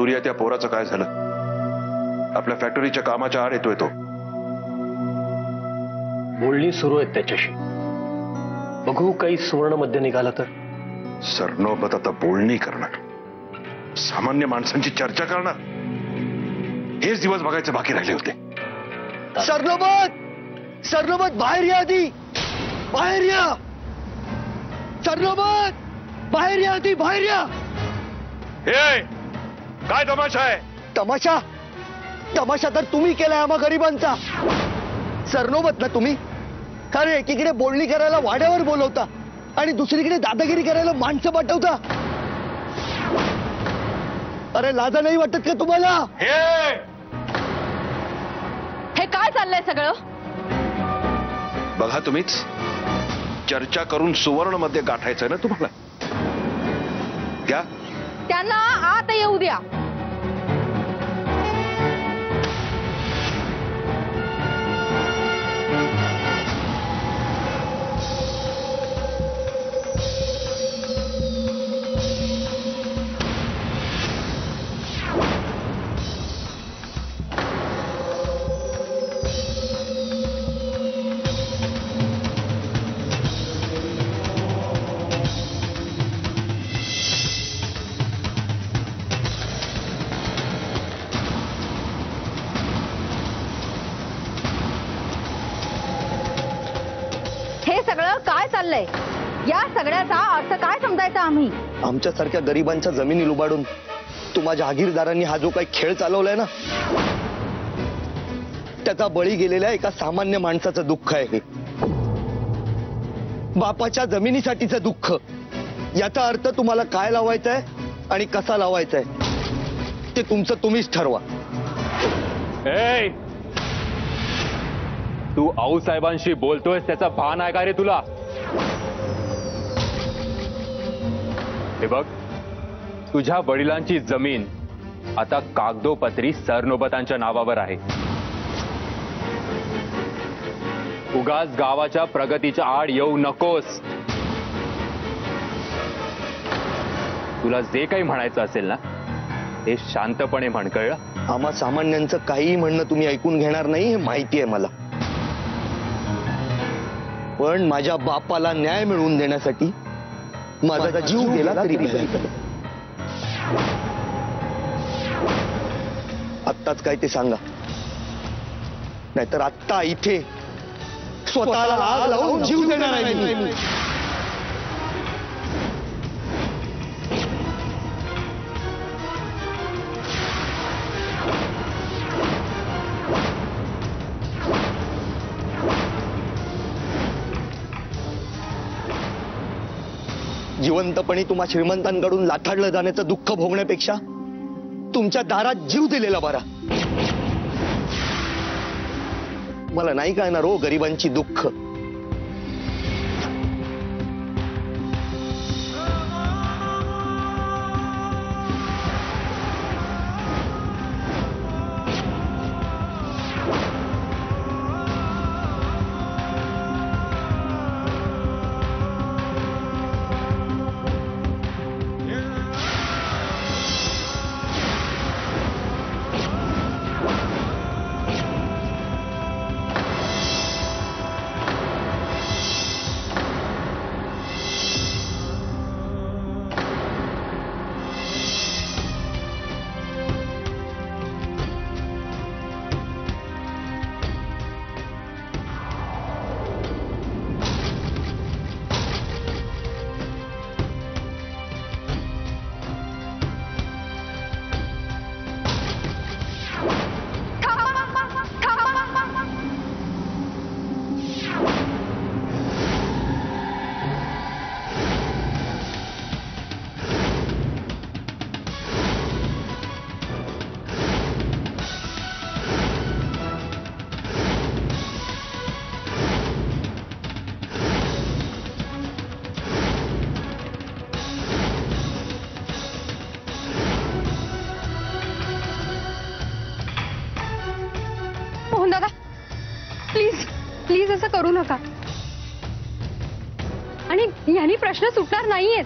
सूर्या, त्या पोराचं काय झालं? आपल्या फॅक्टरीच्या कामाच्या आड येतोय तो. बोलणी सुरू आहेत त्याच्याशी. बघू काही सुवर्ण मध्य निघाला तर. सरनोबत आता बोलणी करणार, सामान्य माणसांची चर्चा करणार, हेच दिवस बघायचे बाकी राहिले होते. सरनोबत, सरनोबत बाहेर या आधी, बाहेर या. सरनोबत बाहेर या आधी, बाहेर या. हे काय तमाशा आहे? तमाशा? तमाशा तर तुम्ही केलाय आम्हा गरिबांचा. सरनोबत ना तुम्ही? अरे एकीकडे बोलणी करायला वाड्यावर बोलवता आणि दुसरीकडे दादागिरी करायला माणसं पाठवता. अरे लाजा नाही वाटत का तुम्हाला? हे काय चाललंय सगळं? बघा तुम्हीच, चर्चा करून सुवर्ण मध्ये गाठायचंय ना तुम्हाला. क्या त्यांना आत येऊ द्या. हे सगळं काय चाललंय? या सगळ्याचा अर्थ काय समजायचा आम्ही? आमच्यासारख्या गरिबांच्या जमिनी लुबाडून तुम्हा जहागीरदारांनी हा जो काही खेळ चालवलाय ना, त्याचा बळी गेलेल्या एका सामान्य माणसाचं दुःख आहे हे. बापाच्या जमिनीसाठीचं दुःख. याचा अर्थ तुम्हाला काय लावायचा आहे आणि कसा लावायचा आहे ते तुमचं तुम्हीच ठरवा. तू आऊसाहेबांशी बोलतोयस त्याचा भान आहे का रे तुला? हे बघ, तुझ्या वडिलांची जमीन आता कागदोपत्री सरनोबतांच्या नावावर आहे. उगाच गावाच्या प्रगतीच्या आड येऊ नकोस. तुला जे काही म्हणायचं असेल ना ते शांतपणे म्हण, कळलं? आम्हा सामान्यांचं काहीही म्हणणं तुम्ही ऐकून घेणार नाही हे माहिती आहे मला, पण माझ्या बापाला न्याय मिळवून देण्यासाठी माझा जीव गेला तरी आत्ताच काय ते सांगा, नाहीतर आत्ता इथे स्वतःला आग लावून जीव देणार आहे मी. जिवंतपणी तुम्हा श्रीमंतांकडून लाथाडलं जाण्याचं दुःख भोगण्यापेक्षा तुमच्या दारात जीव दिलेला बरा. मला नाही कळणार हो गरिबांची दुःख. प्लीज असं करू नका. आणि यानी प्रश्न सुटणार नाहीयेत.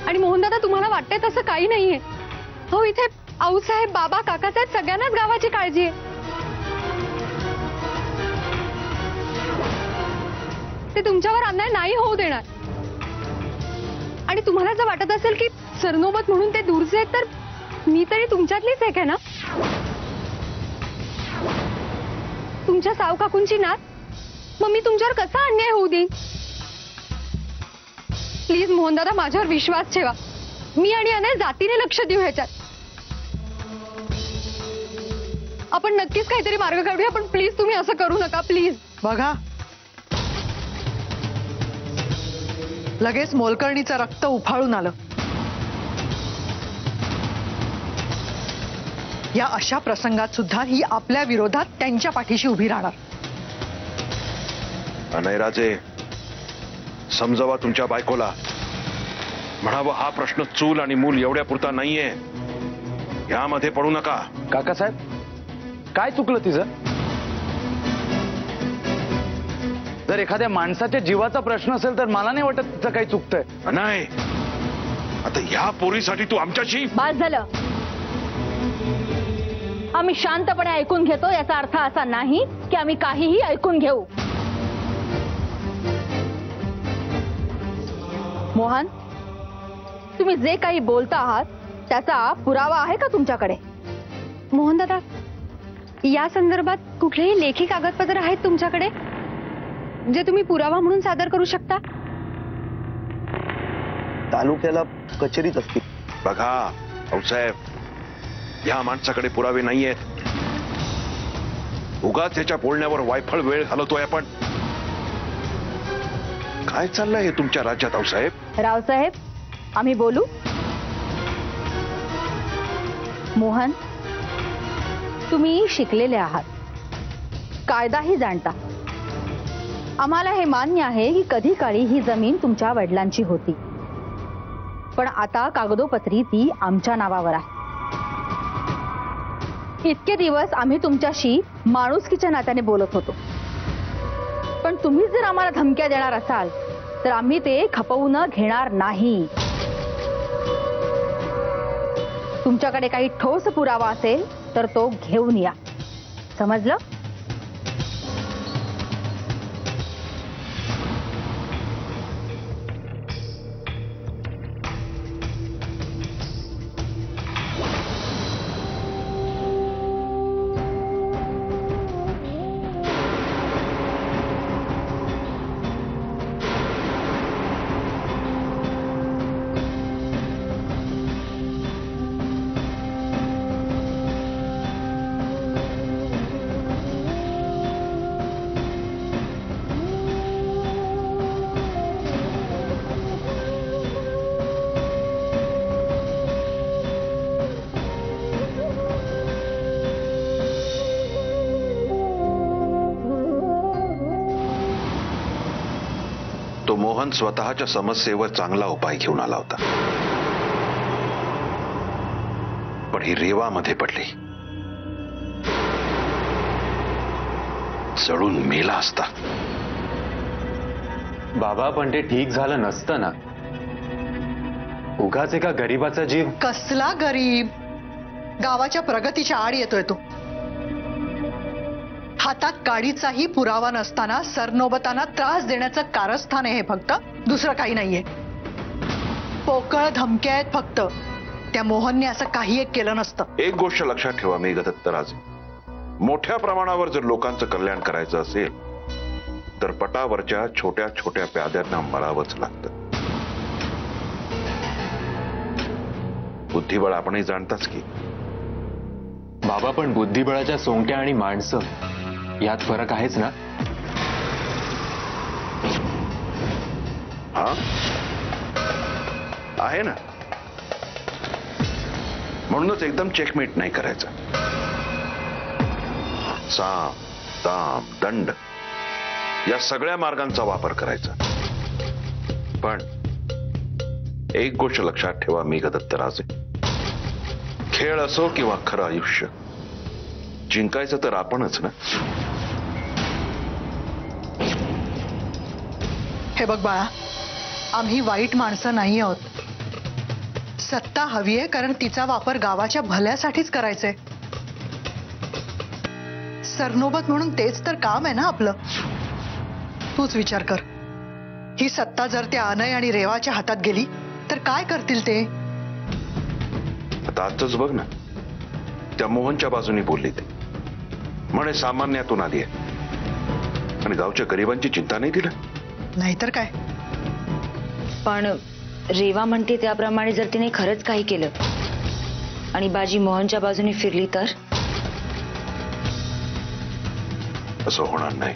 आणि मोहन दादा तुम्हाला वाटतंय तसं काही नाहीये. हो इथे आऊसाहेब, बाबा, काकासाहेब सगळ्यांनाच गावाची काळजी आहे. ते तुमच्यावर अन्याय नाही होऊ देणार. आणि तुम्हाला जर वाटत असेल की सरनोबत म्हणून ते दूरचे आहेत, तर मी तरी तुमच्यातलीच एक आहे ना. तुमच्या साव काकूंची नात, मग मी तुमच्यावर कसा अन्याय होऊ देईन. प्लीज मोहन दादा, माझ्यावर विश्वास ठेवा. मी आणि अनय जातीने लक्ष देऊ ह्याच्यात. आपण नक्कीच काहीतरी मार्ग काढूया, पण प्लीज तुम्ही असं करू नका, प्लीज. बघा, लगेच मोलकर्णीचं रक्त उफाळून आलं. या अशा प्रसंगात सुद्धा ही आपल्या विरोधात त्यांच्या पाठीशी उभी राहणार. अनयराजे, समजावा तुमच्या बायकोला. म्हणावं हा प्रश्न चूल आणि मूल एवढ्या पुरता नाहीये, यामध्ये पडू नका. काकासाहेब, काय चुकलं तिचं? जर एखाद्या माणसाच्या जीवाचा प्रश्न असेल तर मला नाही वाटत तिचं काही चुकतंय. नाही, आता ह्या पोरीसाठी तू आमच्याशी. बस झालं. आम्ही शांतपणे ऐकून घेतो याचा अर्थ असा नाही की आम्ही काहीही ऐकून घेऊ. मोहन, तुम्ही जे काही बोलता आहात त्याचा पुरावा आहे का तुमच्याकडे? मोहन दादा, या संदर्भात कुठलेही लेखी कागदपत्र आहेत तुमच्याकडे जे तुम्ही पुरावा म्हणून सादर करू शकता? तालुक्याला कचेरीत असतील. बघा भाऊसाहेब, या माणसाकडे पुरावे नाहीयेत. उगाच याच्या बोलण्यावर वायफळ वेळ घालवतोय आपण. काय चाललंय हे तुमच्या राज्यात भाऊसाहेब? रावसाहेब, आम्ही बोलू? मोहन, तुम्ही शिकलेले आहात, कायदाही जाणता. आम्हाला हे मान्य आहे की कधी काळी ही जमीन तुमच्या वडिलांची होती, पण आता कागदोपत्री ती आमच्या नावावर आहे. इतके दिवस आम्ही तुमच्याशी माणुसकीच्या नात्याने बोलत होतो, पण तुम्ही जर आम्हाला धमक्या देणार असाल तर आम्ही ते खपवून घेणार नाही. तुमच्याकडे काही ठोस पुरावा असेल तर तो घेऊन या, समजलं? तो मोहन स्वतःच्या समस्येवर चांगला उपाय घेऊन आला होता, पण ही रेवामध्ये पडली. जळून मेला असता. बाबा, पण ते ठीक झालं नसतं ना. उगाच एका गरीबाचा जीव. कसला गरीब? गावाच्या प्रगतीच्या आड येतोय तो. हातात काडीचाही पुरावा नसताना सरनोबताना त्रास देण्याचं कारस्थान आहे हे, फक्त दुसरं काही नाहीये. पोकळ धमक्या आहेत फक्त. त्या मोहनने असं काही एक केलं नसतं. एक गोष्ट लक्षात ठेवा मेघदत्तराजे, मोठ्या प्रमाणावर जर लोकांचं कल्याण करायचं असेल तर पटावरच्या छोट्या छोट्या प्याद्यांना मळावंच लागतं. बुद्धिबळ आपणही जाणताच की. बाबा, पण बुद्धिबळाच्या सोंगट्या आणि माणसं यात फरक आहेच ना. हा आहे ना. म्हणूनच एकदम चेकमेट नाही करायचं. साम दाम दंड या सगळ्या मार्गांचा वापर करायचा. पण एक गोष्ट लक्षात ठेवा मेघदत्तराजे, खेळ असो किंवा खरं आयुष्य, जिंकायचं तर आपणच ना. हे बघ बाळा, आम्ही वाईट माणसं नाही आहोत. सत्ता हवी आहे कारण तिचा वापर गावाच्या भल्यासाठीच करायचंय. सरनोबत म्हणून तेच तर काम आहे ना आपलं. तूच विचार कर, ही सत्ता जर त्या अनय आणि रेवाच्या हातात गेली तर काय करतील ते? आता आजच बघ ना, त्या मोहनच्या बाजूने बोलली ते म्हणे सामान्यातून आली आहे आणि गावच्या गरिबांची चिंता नाही दिलं. नाहीतर काय. पण रेवा म्हणते त्याप्रमाणे जर तिने खरंच काही केलं आणि बाजी मोहनच्या बाजूने फिरली तर? असं होणार नाही.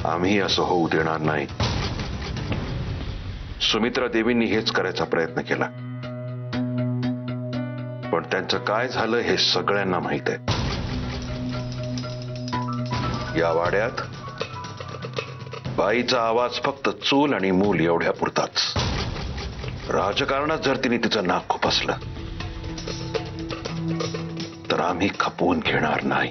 आम्ही असं होऊ देणार नाही. सुमित्रा देवींनी हेच करायचा प्रयत्न केला, पण त्यांचं काय झालं हे सगळ्यांना माहित आहे. या वाड्यात बाईचा आवाज फक्त चूल आणि मूल एवढ्या पुरताच. राजकारणात जर तिने तिचं नाक खुपसलं तर आम्ही खपवून घेणार नाही.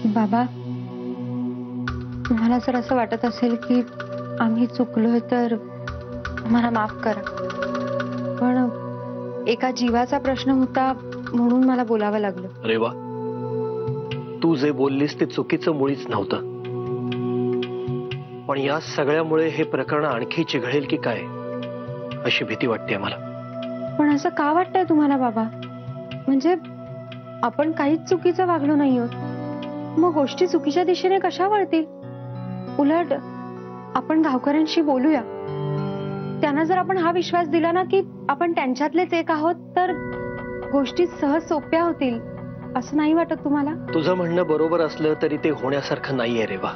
बाबा, तुम्हाला जर असं वाटत असेल की आम्ही चुकलोय तर आम्हाला माफ करा, पण एका जीवाचा प्रश्न होता म्हणून मला बोलावं लागलं. रेवा, तू जे बोललीस ते चुकीचं मुळीच नव्हतं, पण या सगळ्यामुळे हे प्रकरण आणखी चिघळेल की काय अशी भीती वाटते मला. पण असं का वाटतंय तुम्हाला बाबा? म्हणजे आपण काहीच चुकीचं वागलो नाही आहोत, मग गोष्टी चुकीच्या दिशेने कशा वळतील? उलट आपण गावकऱ्यांशी बोलूया. त्यांना जर आपण हा विश्वास दिला ना की आपण त्यांच्यातलेच एक आहोत तर गोष्टी सहज सोप्या होतील. असं नाही वाटत तुम्हाला? तुझं म्हणणं बरोबर असलं तरी ते होण्यासारखं नाहीये रेवा,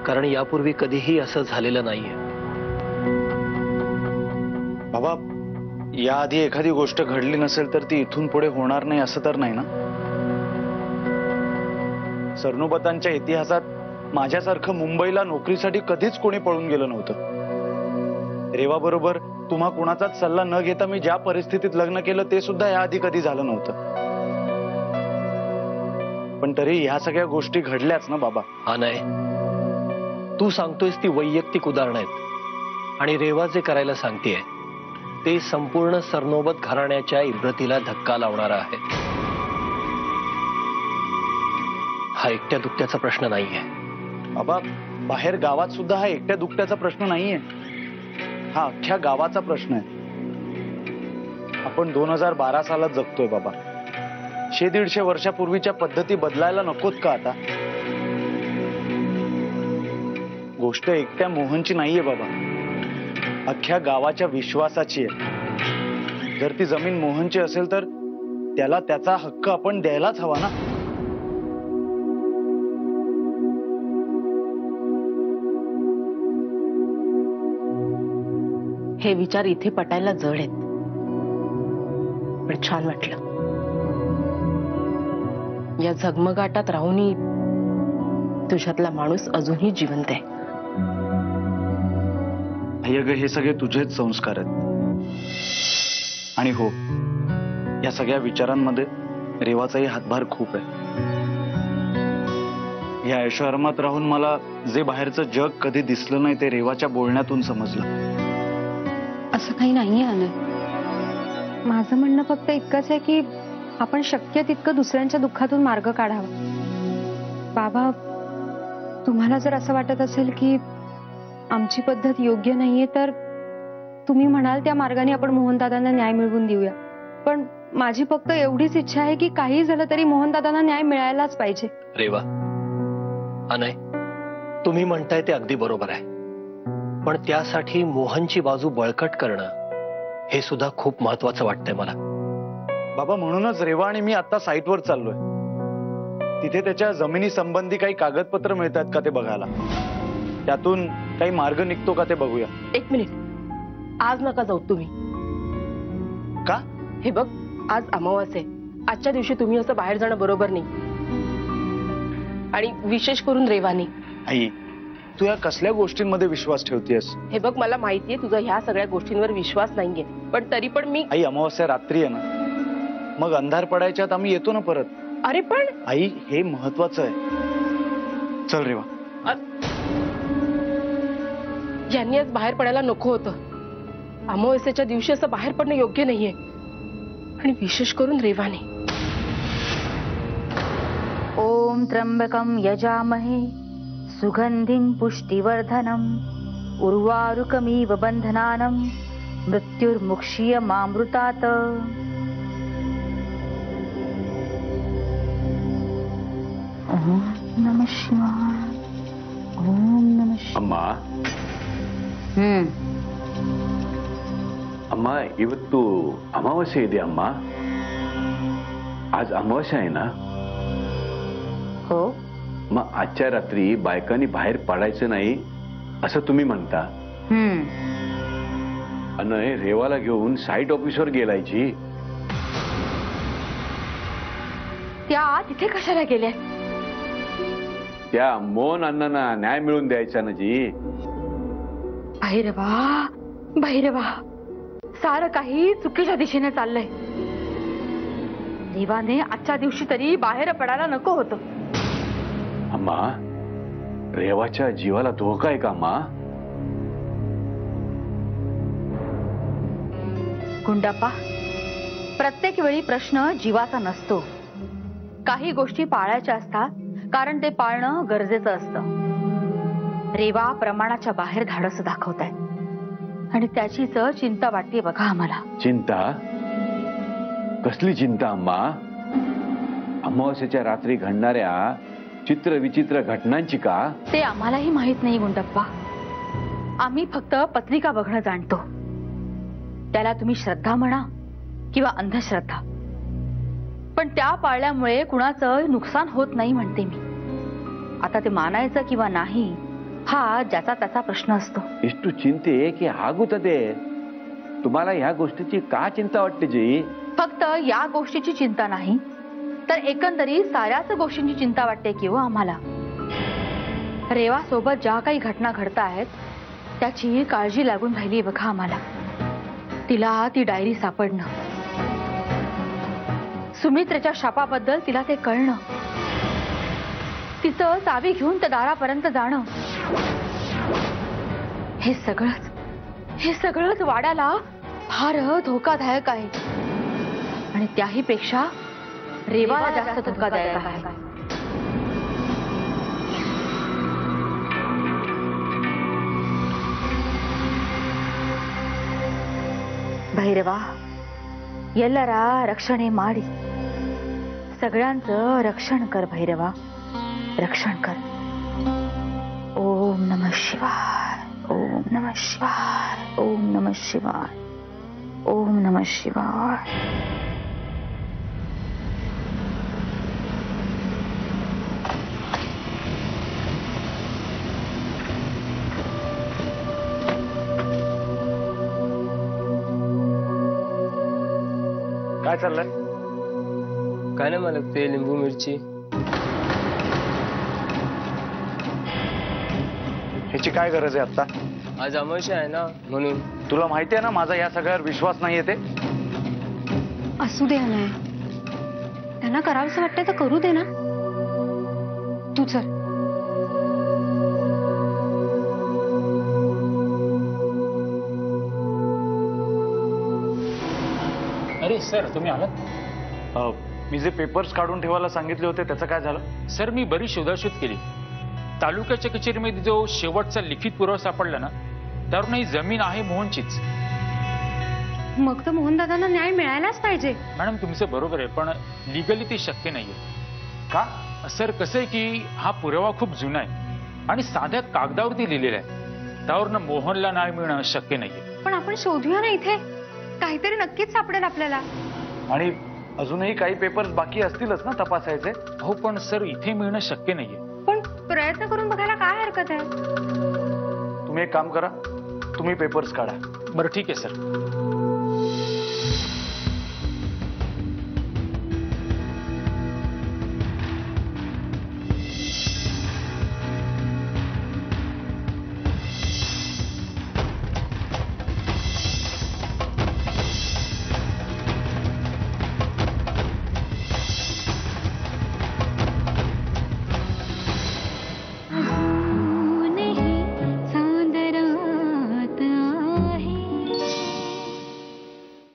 कारण यापूर्वी कधीही असं झालेलं नाहीये. बाबा, याआधी एखादी गोष्ट घडली नसेल तर ती इथून पुढे होणार नाही असं तर नाही ना? सरनोबतांच्या इतिहासात माझ्यासारखं मुंबईला नोकरीसाठी कधीच कोणी पळून गेलं नव्हतं. रेवा बरोबर तुम्हा कुणाचाच सल्ला न घेता मी ज्या परिस्थितीत लग्न केलं ते सुद्धा याआधी कधी झालं नव्हतं. पण तरी ह्या सगळ्या गोष्टी घडल्याच ना बाबा. हा नाही, तू सांगतोयस ती वैयक्तिक उदाहरणं आहेत, आणि रेवा जे करायला सांगतेय ते संपूर्ण सरनोबत घराण्याच्या इब्रतीला धक्का लावणारा आहे. हा एकट्या दुकट्याचा प्रश्न नाहीये बाबा. बाहेर गावात सुद्धा हा एकट्या दुकट्याचा प्रश्न नाहीये, हा अख्ख्या गावाचा प्रश्न आहे. आपण 2012 सालात जगतोय बाबा. 100-150 वर्षापूर्वीच्या पद्धती बदलायला नकोत का आता? गोष्ट एकट्या मोहनची नाहीये बाबा, अख्ख्या गावाच्या विश्वासाची आहे. जर ती जमीन मोहनची असेल तर त्याला त्याचा हक्क आपण द्यायलाच हवा ना. हे विचार इथे पटायला जड आहेत, पण छान वाटलं. या झगमगाटात राहूनही तुझ्यातला माणूस अजूनही जिवंत आहे. अय्यग, हे सगळे तुझेच संस्कार आहेत. आणि हो, या सगळ्या विचारांमध्ये रेवाचाही हातभार खूप आहे. या ऐशोआरामात राहून मला जे बाहेरचं जग कधी दिसलं नाही ते रेवाच्या बोलण्यातून समजलं. असं काही नाहीये अनय. माझं म्हणणं फक्त इतकंच आहे की आपण शक्य तितकं दुसऱ्यांच्या दुःखातून मार्ग काढावा. बाबा, तुम्हाला जर असं वाटत असेल की आमची पद्धत योग्य नाहीये तर तुम्ही म्हणाल त्या मार्गाने आपण मोहनदादांना न्याय मिळवून देऊया. पण माझी फक्त एवढीच इच्छा आहे की काही झालं तरी मोहनदादांना न्याय मिळायलाच पाहिजे. रेवा, अनय, तुम्ही म्हणताय ते अगदी बरोबर आहे, पण त्यासाठी मोहनची बाजू बळकट करणं हे सुद्धा खूप महत्वाचं वाटतंय मला. बाबा, म्हणूनच रेवा आणि मी आता साईटवर चाललोय. तिथे त्याच्या जमिनी संबंधी काही कागदपत्र मिळतात का ते बघायला. त्यातून काही मार्ग निघतो का ते बघूया. एक मिनिट, आज नका जाऊ तुम्ही. का? हे बघ, आज अमावास्या आहे. आजच्या दिवशी तुम्ही असं बाहेर जाणं बरोबर नाही, आणि विशेष करून रेवानी. आई, तू या कसल्या गोष्टींमध्ये विश्वास ठेवतेस? हे बघ, मला माहितीये तुझा ह्या सगळ्या गोष्टींवर विश्वास नाहीये, पण तरी पण मी. आई, अमावास्या रात्री आहे ना, मग अंधार पडायच्यात आम्ही येतो ना परत. अरे पण आई, हे महत्वाचं आहे. चल रेवा. यांनी आज बाहेर पडायला नको होतं. अमावस्येच्या दिवशी असं बाहेर पडणं योग्य नाहीये, आणि विशेष करून रेवाने. ओम त्र्यंबकं यजामहे सुगंधिं पुष्टिवर्धनम् उर्वारुकमिव बंधनानं मृत्युर्मुक्षीयमामृतात्. ओम नमः शिवाय. ओम नमः शिवाय. ಅಮ್ಮ ಅಮ್ಮ ಇವತ್ತು ಅಮಾವಾಸ್ಯೆ ಇದೆ ಅಮ್ಮ. आज अमावास्या आहे ना. हो. मग आजच्या रात्री बायकांनी बाहेर पडायचं नाही असं तुम्ही म्हणता. अनय रेवाला घेऊन साईट ऑफिसवर गेलायची. त्या तिथे कशाला गेल्या? त्या मोहन अण्णांना न्याय मिळवून द्यायचा ना जी. भैरवा भैरवा, सारं काही चुकीच्या दिशेने चाललंय. देवाने आजच्या दिवशी तरी बाहेर पडायला नको होतं. अम्मा, रेवाच्या जीवाला धोका आहे का अम्मा? गुंडाप्पा, प्रत्येक वेळी प्रश्न जीवाचा नसतो. काही गोष्टी पाळायच्या असतात कारण ते पाळणं गरजेचं असतं. रेवा प्रमाणाच्या बाहेर धाडस दाखवताय आणि त्याचीच चिंता वाटते बघा आम्हाला. चिंता? कसली चिंता अम्मा? अमावास्येच्या रात्री घडणाऱ्या चित्र विचित्र घटनांची का? ते आम्हालाही माहित नाही गुंडप्पा. आम्ही फक्त पत्रिका बघणं जाणतो. त्याला तुम्ही श्रद्धा म्हणा किंवा अंधश्रद्धा, पण त्या पाळल्यामुळे कुणाचं नुकसान होत नाही म्हणते मी. आता ते मानायचं किंवा नाही हा ज्याचा त्याचा प्रश्न असतो. इष्टू चिंते की हागुतते. तुम्हाला ह्या गोष्टीची का चिंता वाटते जी? फक्त या गोष्टीची चिंता नाही तर एकंदरीत साऱ्याच गोष्टींची चिंता वाटते की हो आम्हाला. रेवा सोबत ज्या काही घटना घडत आहेत त्याची काळजी लागून राहिली बघा आम्हाला. तिला ती डायरी सापडणं, सुमित्रेच्या शापाबद्दल तिला ते कळणं, तिचं चावी घेऊन त्या दारापर्यंत जाणं, हे सगळंच वाड्याला फार धोकादायक आहे. आणि त्याही पेक्षा रेवाला जास्त धोकादायक आहे. भैरवा, ಎಲ್ಲರ रक्षणे माडी. सगळ्यांचं रक्षण कर भैरवा, रक्षण कर. ओम नमः शिवाय. ओम नमः शिवाय. ओम नमः शिवाय. ओम नमः शिवाय. काय चाललंय? काय नाही मला ते लिंबू मिरची. ह्याची काय गरज आहे आता? आज अमावस्या आहे ना म्हणून. तुला माहिती आहे ना माझा या सगळ्यावर विश्वास नाहीये ते. असू दे अनय, त्यांना करावंसं वाटतंय तर करू दे ना. तू चल. अरे सर, तुम्ही आलात? मी जे पेपर्स काढून ठेवायला सांगितले होते त्याचं काय झालं? सर, मी बरीच शोधाशोध केली. तालुक्याच्या कचेरीमध्ये जो शेवटचा लिखित पुरावा सापडला ना, त्यावरून ही जमीन आहे मोहनचीच. मग तर मोहनदादांना न्याय मिळायलाच पाहिजे. मॅडम, तुमचं बरोबर आहे, पण लिगली ते शक्य नाहीये. का? सर, कसं आहे की हा पुरावा खूप जुना आहे आणि साध्या कागदावरती लिहिलेला आहे. त्यावरनं मोहनला न्याय मिळणं शक्य नाहीये. पण आपण शोधूया ना, इथे काहीतरी नक्कीच सापडेल आपल्याला. आणि अजूनही काही पेपर्स बाकी असतीलच ना तपासायचे? हो, पण सर इथे मिळणं शक्य नाहीये. पण प्रयत्न करून बघायला काय हरकत आहे? तुम्ही एक काम करा, तुम्ही पेपर्स काढा. बरं, ठीक आहे सर.